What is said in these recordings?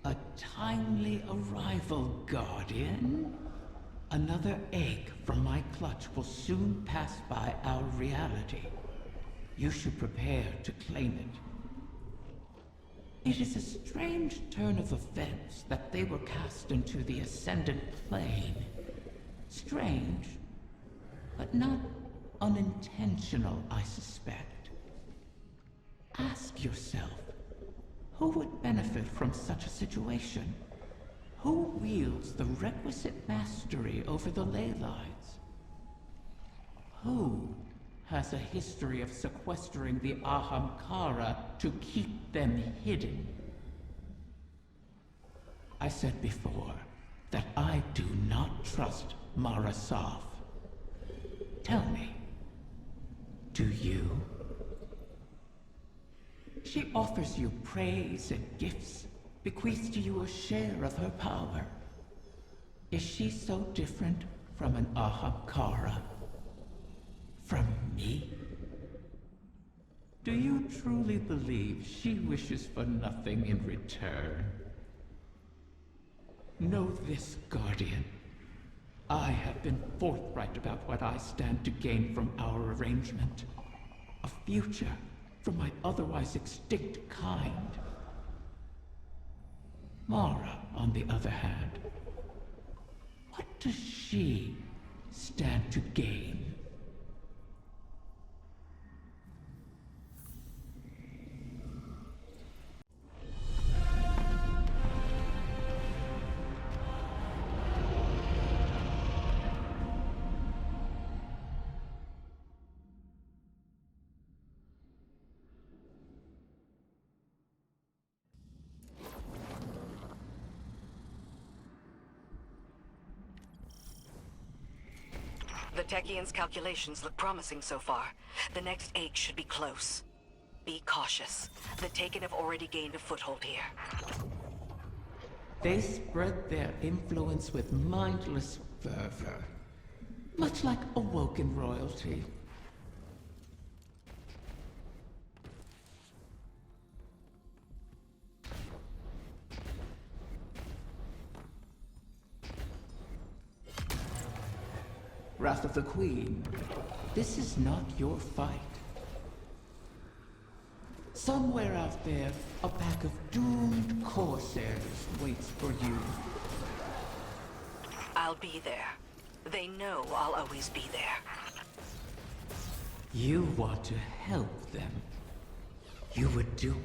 A timely arrival, Guardian. Another egg from my clutch will soon pass by our reality. You should prepare to claim it. It is a strange turn of events that they were cast into the Ascendant Plane. Strange, but not unintentional, I suspect. Ask yourself, who would benefit from such a situation? Who wields the requisite mastery over the ley lines? Who has a history of sequestering the Ahamkara to keep them hidden? I said before that I do not trust Mara Sov. Tell me, do you? She offers you praise and gifts, bequeaths to you a share of her power. Is she so different from an Ahamkara? From me? Do you truly believe she wishes for nothing in return? Know this, Guardian. I have been forthright about what I stand to gain from our arrangement. A future for my otherwise extinct kind. Mara, on the other hand, what does she stand to gain? The Techians' calculations look promising so far. The next egg should be close. Be cautious. The Taken have already gained a foothold here. They spread their influence with mindless fervor, much like awoken royalty. Wrath of the Queen, this is not your fight. Somewhere out there, a pack of doomed corsairs waits for you. I'll be there. They know I'll always be there. You want to help them. You would do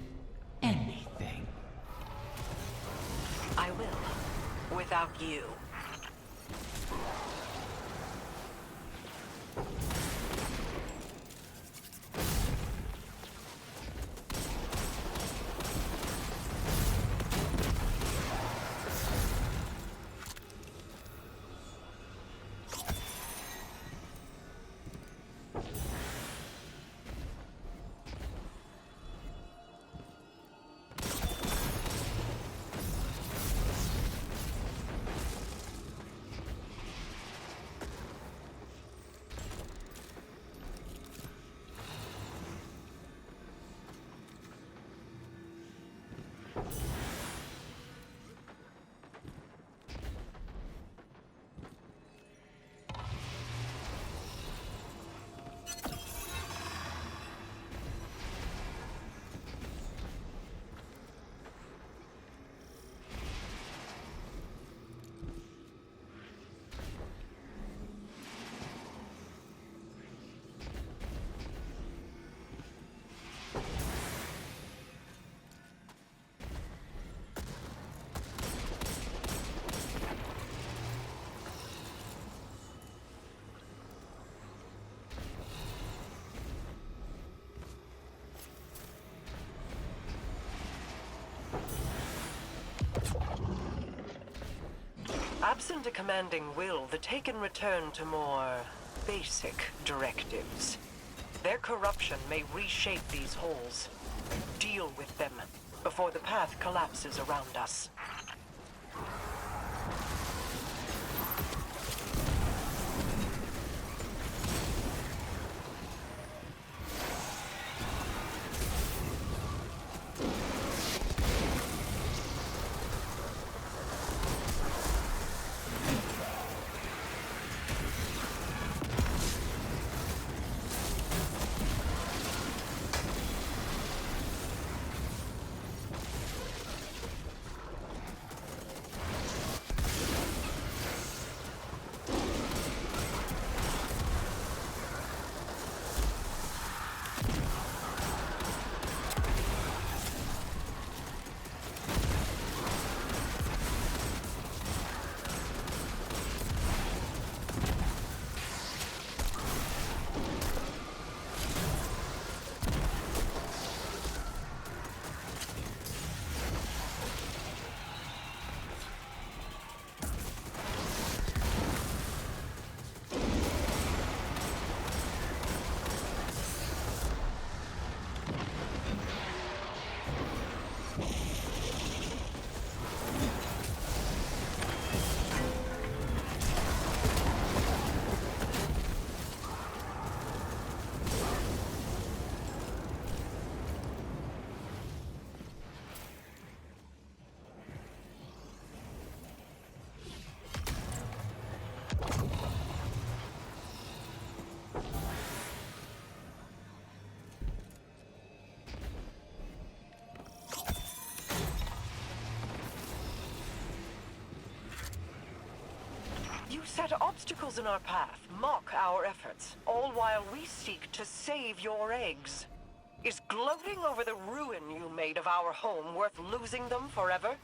anything. I will. Without you. Absent a commanding will, the Taken return to more basic directives. Their corruption may reshape these holes. Deal with them before the path collapses around us. set obstacles in our path, mock our efforts, all while we seek to save your eggs. Is gloating over the ruin you made of our home worth losing them forever?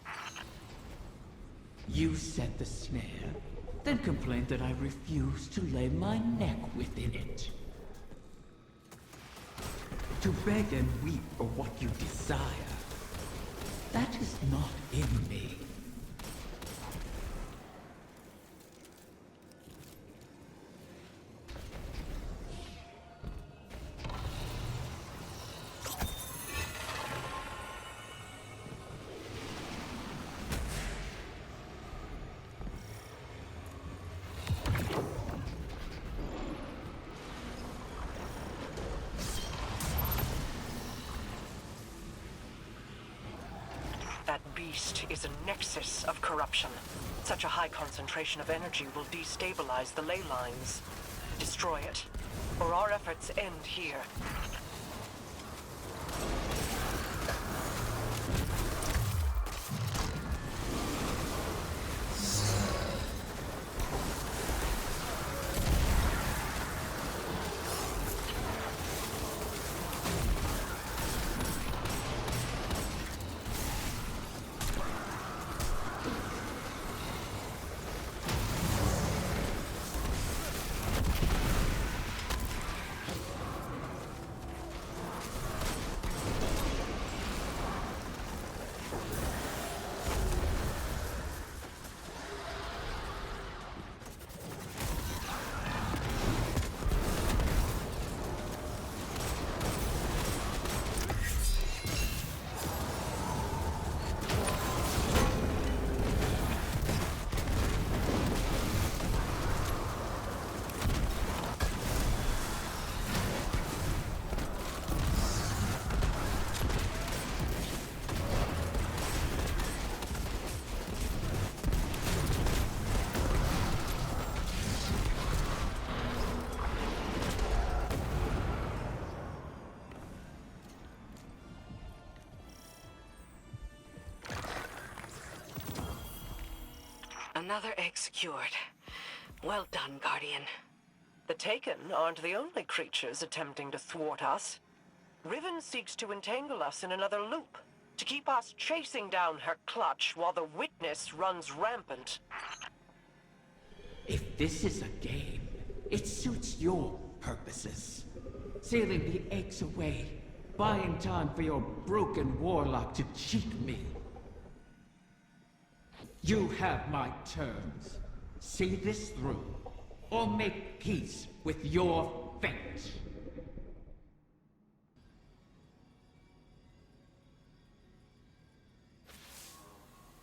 You set the snare, then complained that I refused to lay my neck within it. To beg and weep for what you desire, that is not in me. That beast is a nexus of corruption. Such a high concentration of energy will destabilize the ley lines. Destroy it, or our efforts end here. Another egg secured. Well done, Guardian. The Taken aren't the only creatures attempting to thwart us. Riven seeks to entangle us in another loop, to keep us chasing down her clutch while the Witness runs rampant. If this is a game, it suits your purposes. Sealing the eggs away, buying time for your broken warlock to cheat me. You have my terms. See this through, or make peace with your fate.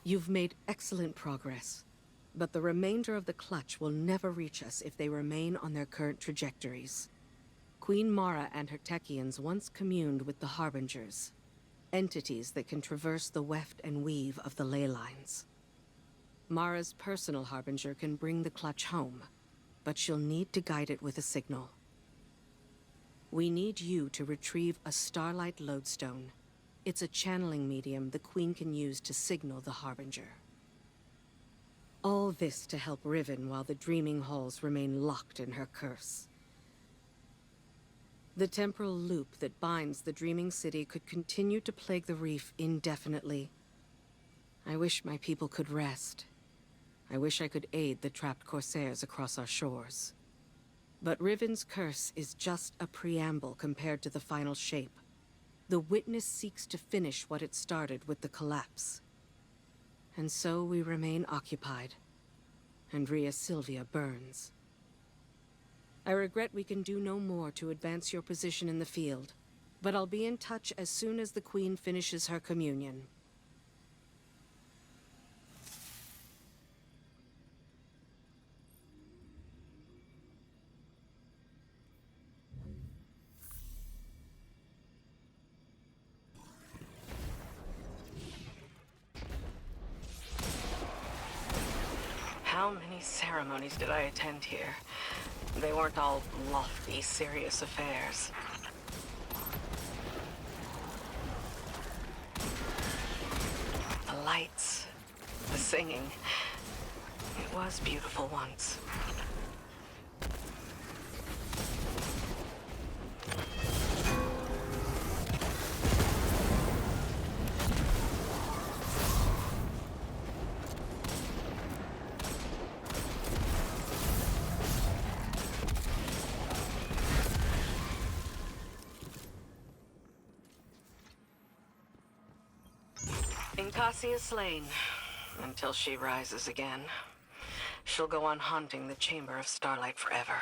You've made excellent progress, but the remainder of the Clutch will never reach us if they remain on their current trajectories. Queen Mara and her Techians once communed with the Harbingers, entities that can traverse the weft and weave of the ley lines. Mara's personal Harbinger can bring the Clutch home, but she'll need to guide it with a signal. We need you to retrieve a Starlight Lodestone. It's a channeling medium the Queen can use to signal the Harbinger. All this to help Riven while the Dreaming Halls remain locked in her curse. The temporal loop that binds the Dreaming City could continue to plague the reef indefinitely. I wish my people could rest. I wish I could aid the trapped Corsairs across our shores. But Riven's curse is just a preamble compared to the final shape. The Witness seeks to finish what it started with the collapse. And so we remain occupied. And Rhea Sylvia burns. I regret we can do no more to advance your position in the field, but I'll be in touch as soon as the Queen finishes her communion. How many ceremonies did I attend here? They weren't all lofty, serious affairs. The lights, the singing. It was beautiful once. Inkasi is slain, until she rises again. She'll go on haunting the Chamber of Starlight forever.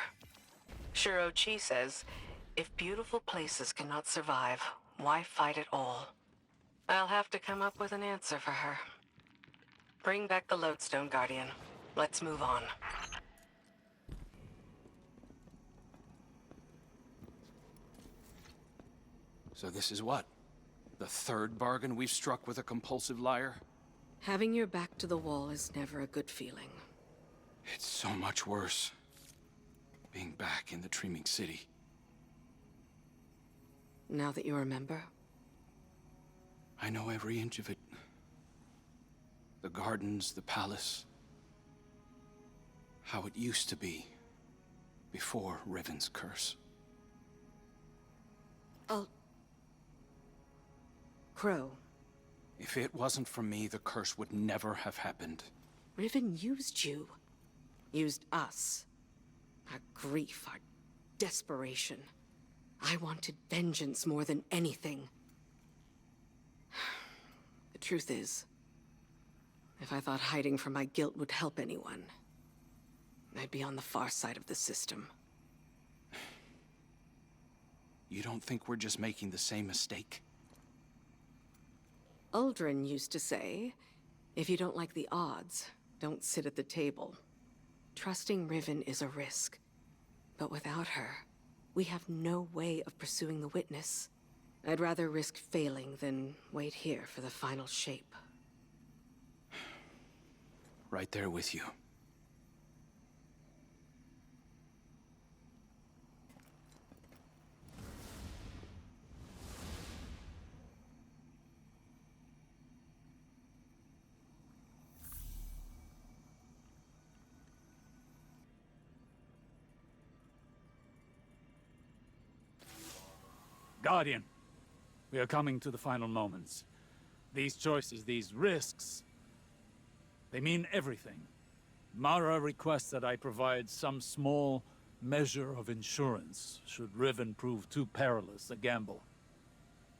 Shuro Chi says, if beautiful places cannot survive, why fight at all? I'll have to come up with an answer for her. Bring back the Lodestone Guardian. Let's move on. So this is what? The third bargain we've struck with a compulsive liar? Having your back to the wall is never a good feeling. It's so much worse. Being back in the Dreaming City. Now that you remember? I know every inch of it. The gardens, the palace. How it used to be. Before Riven's curse. Crow. If it wasn't for me, the curse would never have happened. Riven used you. Used us. Our grief, our desperation. I wanted vengeance more than anything. The truth is, if I thought hiding from my guilt would help anyone, I'd be on the far side of the system. You don't think we're just making the same mistake? Uldren used to say, if you don't like the odds, don't sit at the table. Trusting Riven is a risk. But without her, we have no way of pursuing the witness. I'd rather risk failing than wait here for the final shape. Right there with you. Guardian, we are coming to the final moments. These choices, these risks, they mean everything. Mara requests that I provide some small measure of insurance should Riven prove too perilous a gamble.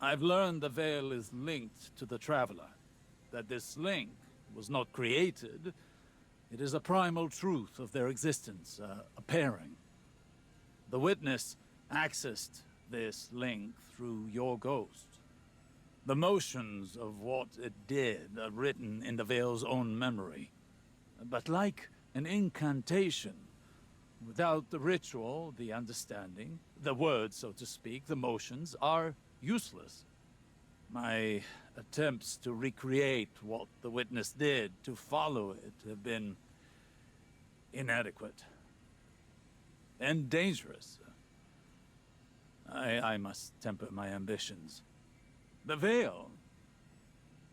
I've learned the Veil is linked to the Traveler, that this link was not created. It is a primal truth of their existence, a pairing. The Witness accessed this link through your ghost. The motions of what it did are written in the Veil's own memory. But like an incantation, without the ritual, the understanding, the words, so to speak, the motions, are useless. My attempts to recreate what the Witness did, to follow it, have been inadequate. And dangerous. I must temper my ambitions. The Veil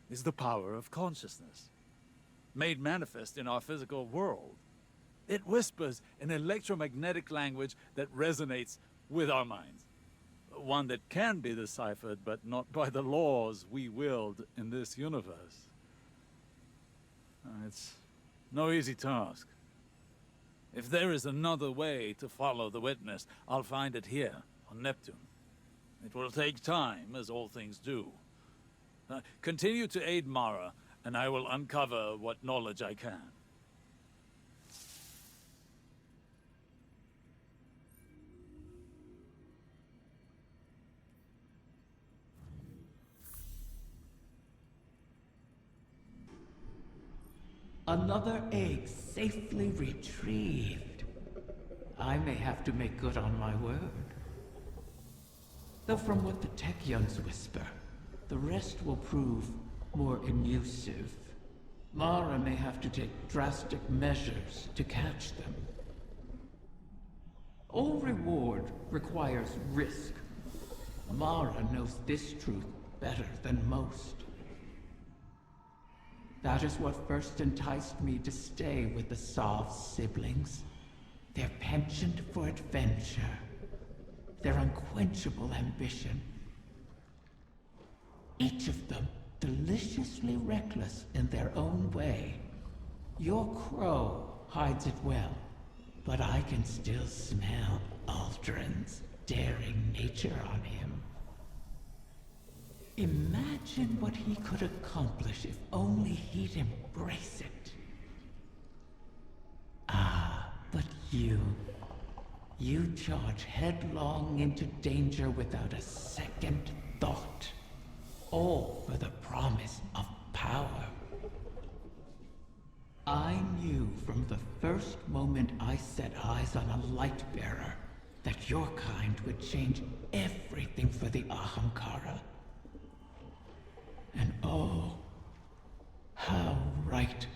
is the power of consciousness, made manifest in our physical world. It whispers an electromagnetic language that resonates with our minds. One that can be deciphered, but not by the laws we wield in this universe. It's no easy task. If there is another way to follow the Witness, I'll find it here. On Neptune. It will take time, as all things do. Continue to aid Mara, and I will uncover what knowledge I can. Another egg safely retrieved. I may have to make good on my word. Though from what the Techeuns whisper, the rest will prove more elusive. Mara may have to take drastic measures to catch them. All reward requires risk. Mara knows this truth better than most. That is what first enticed me to stay with the Sov siblings. Their penchant for adventure. Their unquenchable ambition. Each of them deliciously reckless in their own way. Your crow hides it well, but I can still smell Aldrin's daring nature on him. Imagine what he could accomplish if only he'd embrace it. Ah, but you charge headlong into danger without a second thought. All for the promise of power. I knew from the first moment I set eyes on a light bearer that your kind would change everything for the Ahamkara. And oh, how right